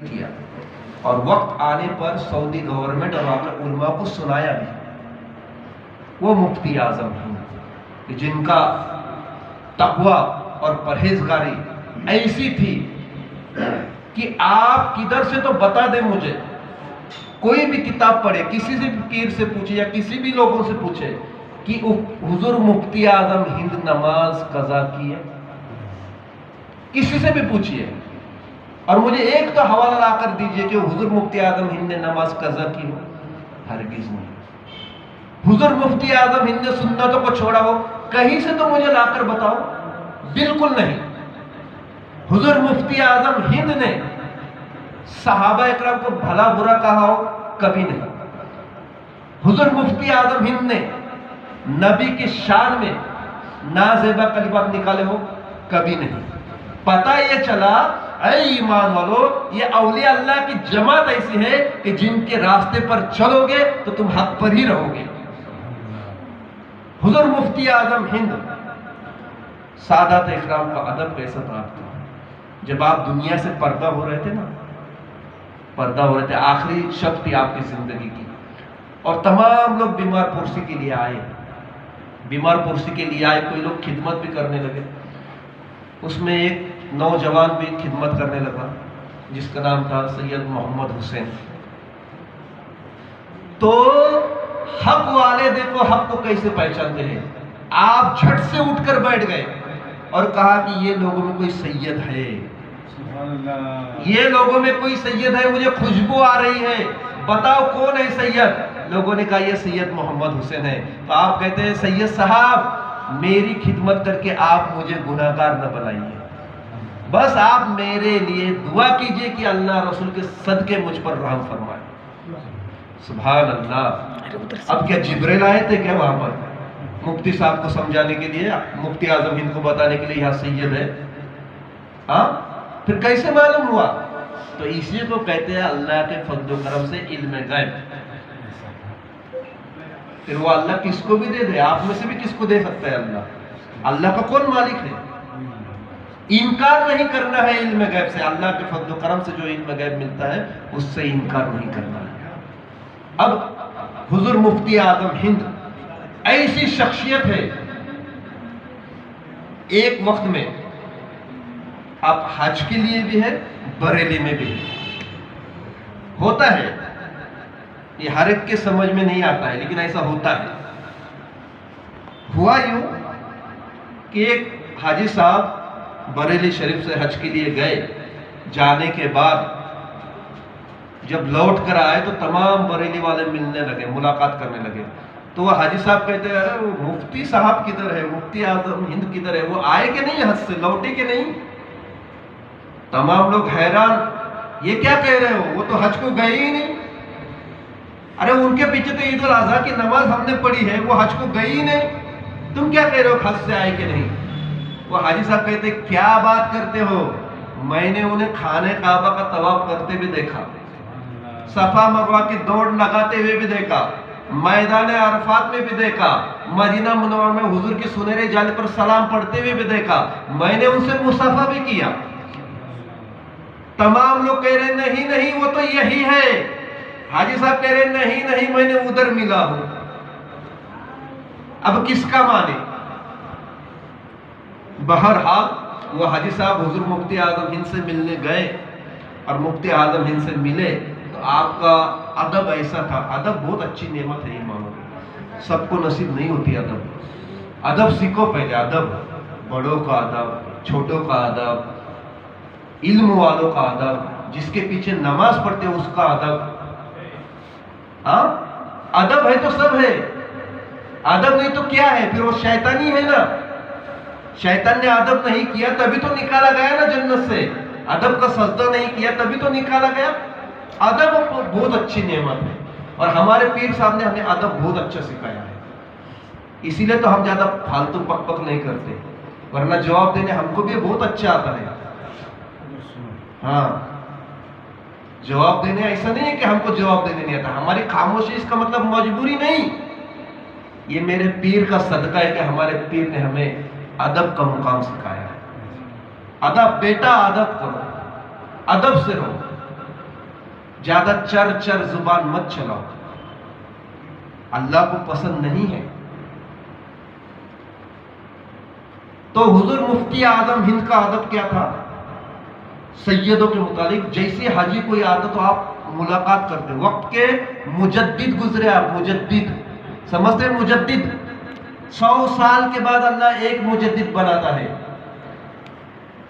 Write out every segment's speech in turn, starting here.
किया और वक्त आने पर सऊदी गवर्नमेंट और वहाँ के उलमा को सुनाया भी। वो मुफ्ती आजम हिंद कि जिनका तकवा और परहेजगारी ऐसी थी कि आप किधर से तो बता दें मुझे, कोई भी किताब पढ़े, किसी से भी पीर से पूछे या किसी भी लोगों से पूछे कि हुजूर मुफ्ती आजम हिंद नमाज कज़ा की है, किसी से भी पूछिए और मुझे एक तो हवाला ला कर दीजिए कि हुजूर मुफ्ती आजम हिंद ने नमाज कज़ा की हो। हरगिज़ नहीं। हुजूर मुफ्ती आजम हिंद ने सुन्नतों को छोड़ा हो, कहीं से तो मुझे लाकर बताओ। बिल्कुल नहीं। हुजूर मुफ्ती आजम हिंद ने सहाबा इकराम को भला बुरा कहा हो, कभी नहीं। हुजूर मुफ्ती आजम हिंद ने नबी की शान में नाजेबा कलिमात निकाले हो, कभी नहीं। पता ये चला ऐ ईमान वालो, ये औलिया अल्लाह की जमात ऐसी है कि जिनके रास्ते पर चलोगे तो तुम हक पर ही रहोगे। हुजूर मुफ्ती आजम हिंद सादात इकराम का अदब कैसा प्राप्त था। जब आप दुनिया से पर्दा हो रहे थे ना, पर्दा हो रहे थे, आखिरी शब थी आपकी जिंदगी की और तमाम लोग बीमार पुरसी के लिए आए, बीमार पुरसी के लिए आए, कोई लोग खिदमत भी करने लगे। उसमें एक नौजवान भी खिदमत करने लगा जिसका नाम था सैयद मोहम्मद हुसैन। तो हक वाले देखो हक को कैसे पहचानते हैं। आप झट से उठकर बैठ गए और कहा कि ये लोगों में कोई सैयद है, ये लोगों में कोई सैयद है, मुझे खुशबू आ रही है, बताओ कौन है सैयद। लोगों ने कहा ये सैयद मोहम्मद हुसैन है। तो आप कहते हैं सैयद साहब मेरी खिदमत करके आप मुझे गुनाहगार न बनाइए, बस आप मेरे लिए दुआ कीजिए कि अल्लाह रसूल के सदके मुझ पर रहम फरमाए। सुभान अल्लाह। अब क्या जिब्रील आए थे क्या वहां पर मुफ्ती साहब को समझाने के लिए, मुफ्ती आजम हिंद को बताने के लिए यहाँ सैयद है? हाँ, फिर कैसे मालूम हुआ? तो इसी को कहते हैं अल्लाह के फज़्ल व करम से इल्म गैब। फिर वो अल्लाह किसको भी दे दे, आप में से भी किसको दे सकता है अल्लाह। अल्लाह का कौन मालिक है? इनकार नहीं करना है इल्म गैब से। अल्लाह के फज़्ल व करम से जो इल्म गैब मिलता है उससे इनकार नहीं करना है। अब हुजूर मुफ्ती आजम हिंद ऐसी शख्सियत है, एक वक्त में आप हज के लिए भी है, बरेली में भी है। होता है, ये हर एक के समझ में नहीं आता है, लेकिन ऐसा होता है। हुआ यूं कि एक हाजी साहब बरेली शरीफ से हज के लिए गए, जाने के बाद जब लौट कर आए तो तमाम बरेली वाले मिलने लगे, मुलाकात करने लगे। तो वह हाजी साहब कहते हैं अरे वो मुफ्ती साहब किधर है, मुफ्ती आजम हिंद किधर है, वो आए कि नहीं हज से, लौटे कि नहीं? तमाम लोग हैरान, ये क्या कह रहे हो, वो तो हज को गए ही नहीं। अरे उनके पीछे तो ईद उल अजहा की नमाज हमने पढ़ी है, वो हज को गए ही नहीं, तुम क्या कह रहे हो हज से आए कि नहीं? वो हाजी साहब कहते क्या बात करते हो, मैंने उन्हें खाने काबा का तवाफ करते भी देखा, सफा मरवा की दौड़ लगाते हुए भी देखा, मैदान अरफात में भी देखा, मदीना मुनव्वरा में हुजूर की सुनहरे जाले पर सलाम पढ़ते हुए भी देखा, मैंने उनसे मुसाफा भी किया। तमाम लोग कह रहे नहीं नहीं वो तो यही है। हाजी साहब कह रहे नहीं नहीं मैंने उधर मिला हूं। अब किसका माने? बहरहाल वो हाजी साहब हुजूर मुफ्ती आजम हिंद से मिलने गए और मुफ्ती आजम हिंद से मिले तो आपका अदब ऐसा था। अदब बहुत अच्छी नेमत है, ये मानो, सबको नसीब नहीं होती अदब। अदब सीखो पहले, अदब, बड़ों का अदब, छोटों का अदब, इल्म वालों का अदब, जिसके पीछे नमाज पढ़ते हैं उसका अदब। हाँ, अदब है तो सब है, अदब नहीं तो क्या है? फिर वो शैतानी है ना। शैतान ने अदब नहीं किया तभी तो निकाला गया ना जन्नत से, अदब का सजदा नहीं किया तभी तो निकाला गया। अदब बहुत अच्छी नेमत है और हमारे पीर साहब ने हमें अदब बहुत अच्छा सिखाया है, इसीलिए तो हम ज्यादा फालतू पक पक नहीं करते, वरना जवाब देने हमको भी बहुत अच्छा आता है। हाँ, जवाब देने ऐसा नहीं है कि हमको जवाब देने नहीं आता, हमारी खामोशी इसका मतलब मजबूरी नहीं, ये मेरे पीर का सदका है कि हमारे पीर ने हमें अदब का मुकाम सिखाया है। अदब बेटा, अदब करो, अदब से रहो। ज्यादा चर चर जुबान मत चलाओ, अल्लाह को पसंद नहीं है। तो हुजूर मुफ्ती आजम हिंद का आदत क्या था? सैयदों के मुतालिक जैसे हाजी कोई आता तो आप मुलाकात करते, वक्त के मुजद्दिद गुजरे आप, मुजद्दिद समझते हैं? मुजद्दिद 100 साल के बाद अल्लाह एक मुजद्दिद बनाता है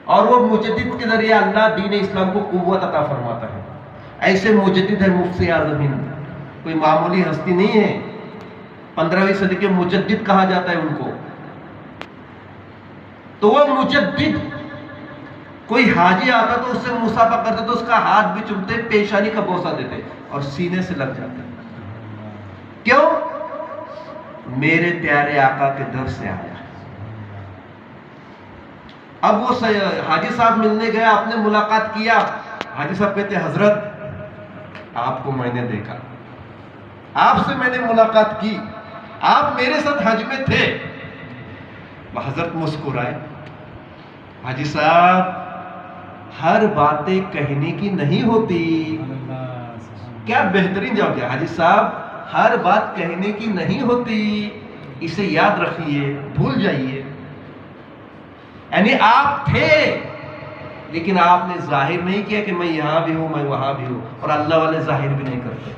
और वो मुजद्दिद के जरिए अल्लाह दीन इस्लाम को कुव्वत अता फरमाता है। ऐसे मुजद्दिद है मुफ्ती आजम हिंद, कोई मामूली हस्ती नहीं है। 15वीं सदी के मुजद्दिद कहा जाता है उनको। तो वो मुजद्दिद, कोई हाजी आता तो उससे मुसाफा करते तो उसका हाथ भी चूमते, पेशानी का बोसा देते और सीने से लग जाते। क्यों? मेरे प्यारे आका के दर से आया। अब वो हाजी साहब मिलने गया, आपने मुलाकात किया, हाजी साहब कहते हजरत आपको मैंने देखा, आपसे मैंने मुलाकात की, आप मेरे साथ हज में थे। हजरत मुस्कुराए, हाजी साहब हर बातें कहने की नहीं होती। क्या बेहतरीन जवाब दिया हाजी साहब, हर बात कहने की नहीं होती, इसे याद रखिए, भूल जाइए। यानी आप थे लेकिन आपने जाहिर नहीं किया कि मैं यहां भी हूं, मैं वहां भी हूं, और अल्लाह वाले जाहिर भी नहीं करते।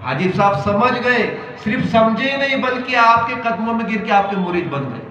हाजी साहब समझ गए, सिर्फ समझे नहीं बल्कि आपके कदमों में गिर के आपके मुरीद बन गए।